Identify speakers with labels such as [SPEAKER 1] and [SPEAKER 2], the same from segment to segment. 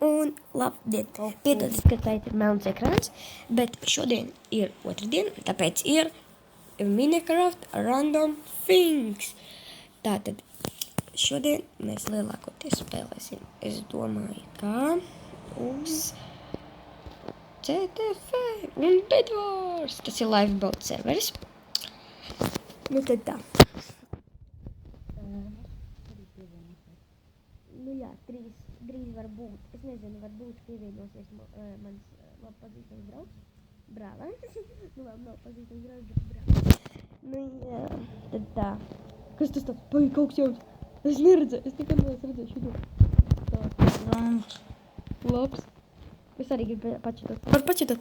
[SPEAKER 1] Un labdien! Piedodiet, ka tā ir melns ekrāns, bet šodien ir otrdiena, tāpēc ir Minecraft Random Things. Tātad šodien mēs lielākoties spēlēsim, es domāju, kā uz CTF un Bedwars. Tas ir Lifeboat serveris. Nu tad tā. Nu jā, drīz var būt. Es nezinu, varbūt pievienosies mans labi pazīstams draugs. Brālē. Nu labi, nav pazīstams draugs, bet brālē. Nu jā, tad tā. Kas tas tāds? Pai, kaut kas jauns. Es neredzēju, es nekad neesmu redzēju šito. Tā. Labs. Es arī gribu pačitāt. Var pačitāt?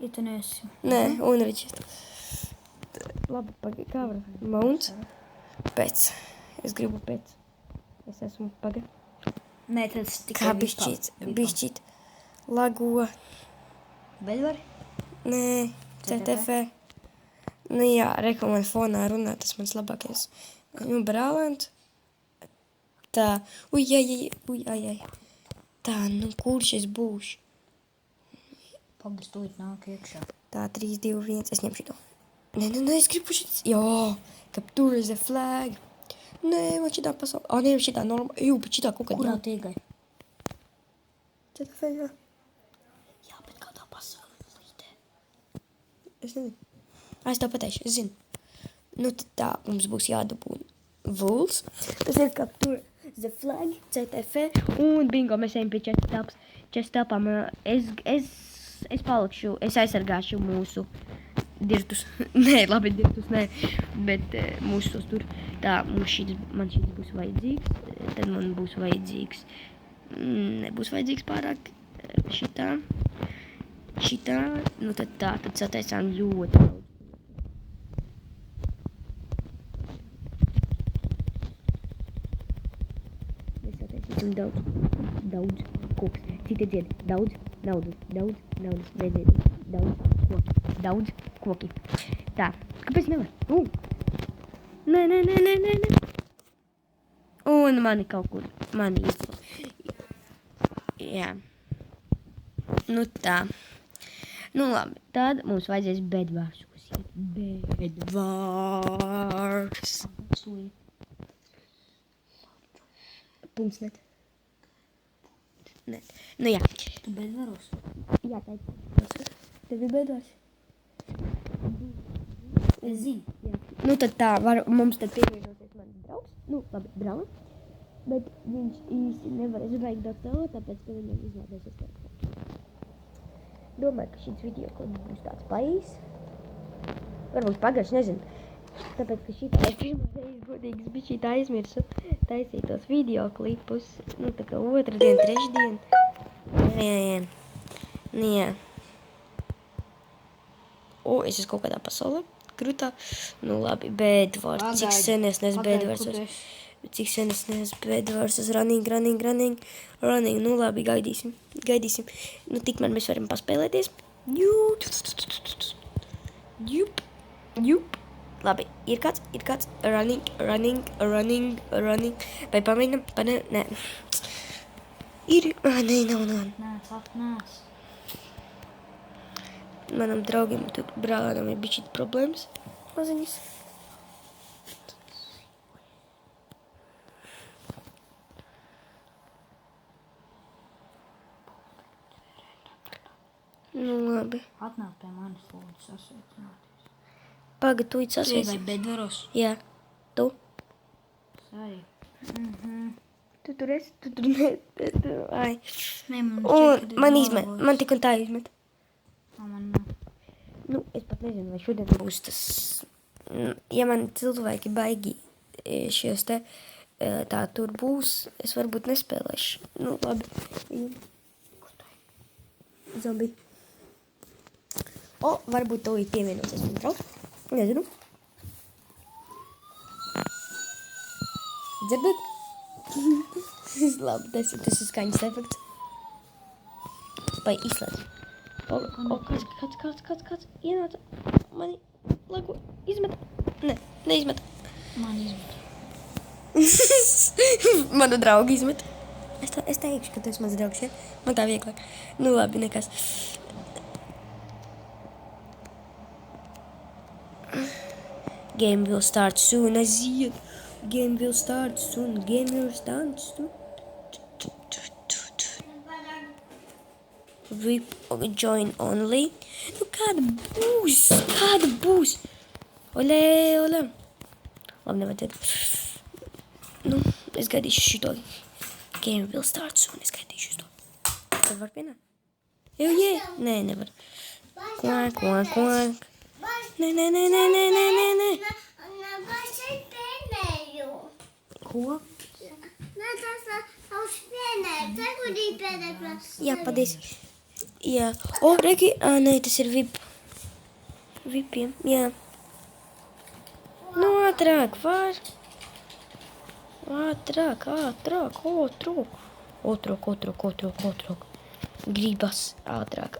[SPEAKER 2] Ja tu neesi.
[SPEAKER 1] Nē, un reģist. Labi, kā var? Mounts? Pēc. Es gribu pēc. Es esmu paga.
[SPEAKER 2] Nē, tas tikai
[SPEAKER 1] Kā bišķīt. Lago.
[SPEAKER 2] Bedvar?
[SPEAKER 1] Nē, CTF. Nu jā, rekomend fonā runāt, tas mans labākais. Nu, brālēnt. Tā. Ai. Tā, nu kurš es būšu?
[SPEAKER 2] Pagad tūlīt nāk iekšā.
[SPEAKER 1] Tā, 3, 2, 1, es ņemšu to. Nē, es gribu šitā. Jā, capture the flag. Nē, man šitā pasaule. Nē, šitā normāli. Jū, bet šitā kaut kā.
[SPEAKER 2] Kurā tīgai?
[SPEAKER 1] CTF, jā.
[SPEAKER 2] Jā, bet kādā pasaulē līdē.
[SPEAKER 1] Es nezinu. Es tev pateikšu, es zinu. Nu, tad tā, mums būs jādabūna Vuls. Tas ir capture the flag, CTF. Un bingo, mēs ejam pie čestāpām. Es palikšu, es aizsargāšu mūsu dirtus. Nē, labi, dirtus, nē. Bet mūsos tur. Tā, man šis būs vajadzīgs. Tad man būs vajadzīgs. Nebūs vajadzīgs pārāk šitā. Nu tad tā, tad sataisām ļoti daudz. Mēs sataisīsim daudz koks. Citi dzied, daudz naudas, redziet, daudz koki. Tā, kāpēc nevar? Nē. Un mani kaut kur, jā. Nu tā. Nu labi, tad mums vajadzēs Bedwars. Bedwars. Punkts net. Nu jā.
[SPEAKER 2] Tu bedvaros?
[SPEAKER 1] Jā, tā ir. Tev ir Bedwars?
[SPEAKER 2] Es zinu.
[SPEAKER 1] Jā. Nu tad tā, mums tad pievienosies mans draugs. Nu, labi, brālis. Bet viņš īsti nevarēs vajag daudz cilvēku, tāpēc, ka viņam izlādēsies telefons. Domāju, ka šis video klips būs tāds paīs. Varbūt pagarš, nezinu. Tāpēc, ka šitā es pirmā reize godīgas bišķīt aizmirsu taisīt tos video klipus. Nu, tā kā otrdien, trešdien. Jā. Es esmu kaut kādā pasaulē. Krūtā. Nu, labi, Bedwars. Cik sen es neesmu Bedwars. Cik sen es neesmu Bedwars. Es running. Nu, labi, gaidīsim. Nu, tikmēr mēs varam paspēlēties. Jup. Labi, ir kāds. Running. Vai pamēģinam? Nē. Ir. Nē, nav. Manam draugam, brālēnam ir bišķīt problēmas. Maziņas. Nu, labi.
[SPEAKER 2] Atnāk pie manis, lūdzu, sasveicināties.
[SPEAKER 1] Pagad, tu
[SPEAKER 2] Tu vai bedvaros?
[SPEAKER 1] Jā. Tu?
[SPEAKER 2] Arī.
[SPEAKER 1] Tu tur esi? Tu tur ne... Ai.
[SPEAKER 2] Nē,
[SPEAKER 1] Man izmet. Man tik un tā izmet.
[SPEAKER 2] Man nav.
[SPEAKER 1] Nu, es pat nezinu, vai šodien būs tas... Ja man cilvēki baigi šies te, tā tur būs, es varbūt nespēlēšu. Nu, labi. Kur tā ir? Zombi. Varbūt to ir pievienosies man draugs. Nezinu. Dzirdat? Labi, tas ir skaņas efekts. Vai izslēdz? Kāds ienāca mani lago izmet? Nē, neizmet.
[SPEAKER 2] Man izmet.
[SPEAKER 1] Manu draugu izmet. Es teikšu, ka tu esi mans draugs, ja? Man tā vieglāk. Nu labi, nekas. Game will start soon, aiziet. Game will start soon, game will start soon. VIP join only. Nu kāda būs? Kāda būs? Olē, olē. Labi, nevajadzētu. Nu, es gaidīšu šito. Game will start soon, es gaidīšu šito. Tev var pienāt? Jau, jē. Nē, nevar. Kvank, kvank, kvank. Nē, nē, nē, nē, nē, nē, nē, nē. Ko? Jā, paldies. Jā. O, Reki, nē, tas ir VIP. VIPiem, jā. Nu, ātrāk, var. Ātrāk. Otrāk. Gribas ātrāk.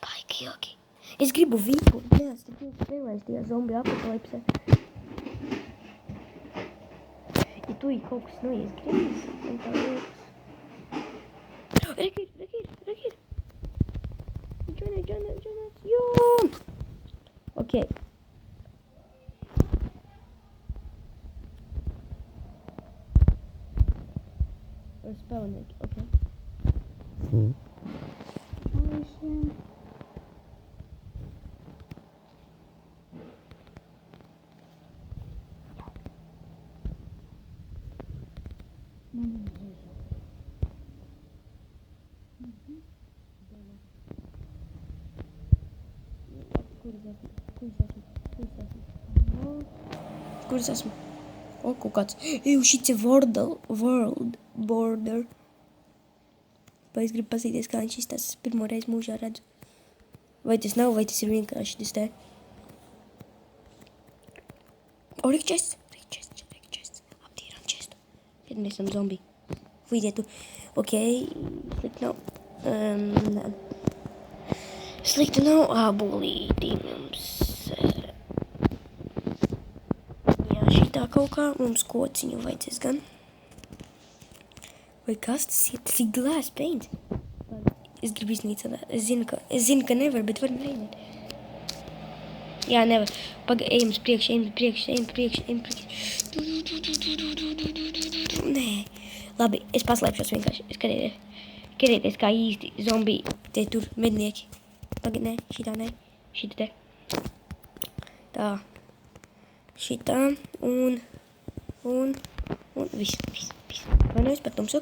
[SPEAKER 1] Baigi ilgi. Es gribu VIPu. Jā, es tik ilgi spēlēju tajā zombiju apokalipsē. Ja tu ir kaut kas noies gribas, man tā liekas. Reki. Joinēt. Jū! Ok. Spēlnieki, ok. Kur es esmu? O, kaut kāds. Eju, šits ir World Border. Vai es gribu pasīties, kā viņš izstāsta. Pirmo reizi mūžā redzu. Vai tas nav, vai tas ir vienkārši tas te? O, Rick Chests. Aptīrām chestu. Iedamies tam zombiju. Fuidiet tu. Ok, slikti nav. Nē. Slikti nav. Ābolīti mums. Jā, šitā kaut kā mums kociņu vajadzēs gan. Vai kas tas ir? Tas ir glass paint. Es gribu iznīcināt. Es zinu, ka nevar, bet var mēģināt. Jā, nevar. Ejam uz priekšu. Nē. Labi, es paslēpšos vienkārši. Skatieties, kā īsti zombiji. Tie tur mednieki. Nē, šitā nē. Šitā te. Tā. Šitā. Un viss. Vainojos par tumsu.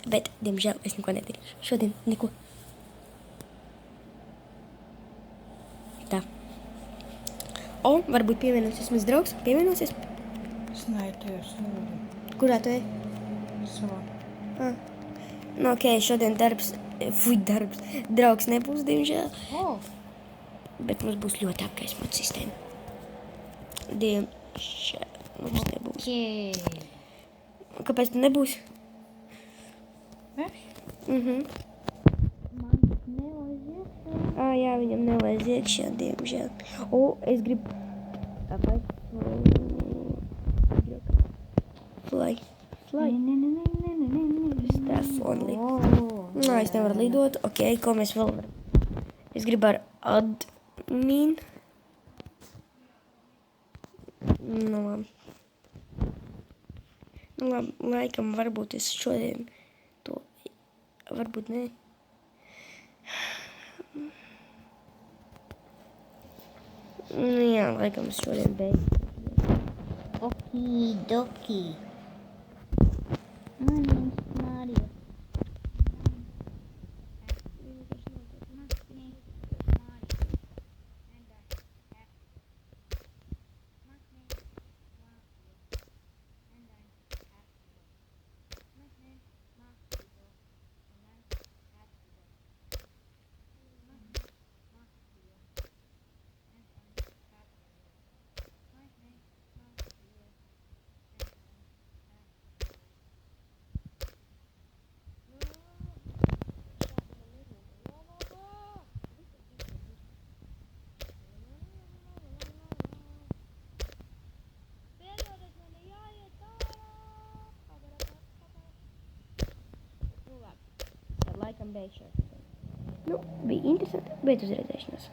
[SPEAKER 1] Bet, diemžēl, es neko nedarīšu. Šodien neko. Tā. O, varbūt pievienosies mans draugs. Pievienosies?
[SPEAKER 2] Es neietu.
[SPEAKER 1] Kurā tu ej?
[SPEAKER 2] Savā.
[SPEAKER 1] Nu, ok, šodien darbs. Draugs nebūs, diemžēl. Bet mums būs ļoti apgaismota sistēma. Diemžēl mums nebūs. Kāpēc tu nebūs?
[SPEAKER 2] Es?
[SPEAKER 1] Man
[SPEAKER 2] nelaiz iekšā.
[SPEAKER 1] Jā, viņam nelaiz iekšā, diemžēl. O, es gribu... Fly. Staff only. Nā, es nevaru lidot. Ok, ko mēs vēl varam? Es gribu ar admin. Nu, labi, laikam varbūt es šodien to... Varbūt ne. Nu, jā, laikam es šodien beigšu.
[SPEAKER 2] Okidoki. Mario.
[SPEAKER 1] laikam beigšu. Nu, bija interesanti, bet uz redzēšanos.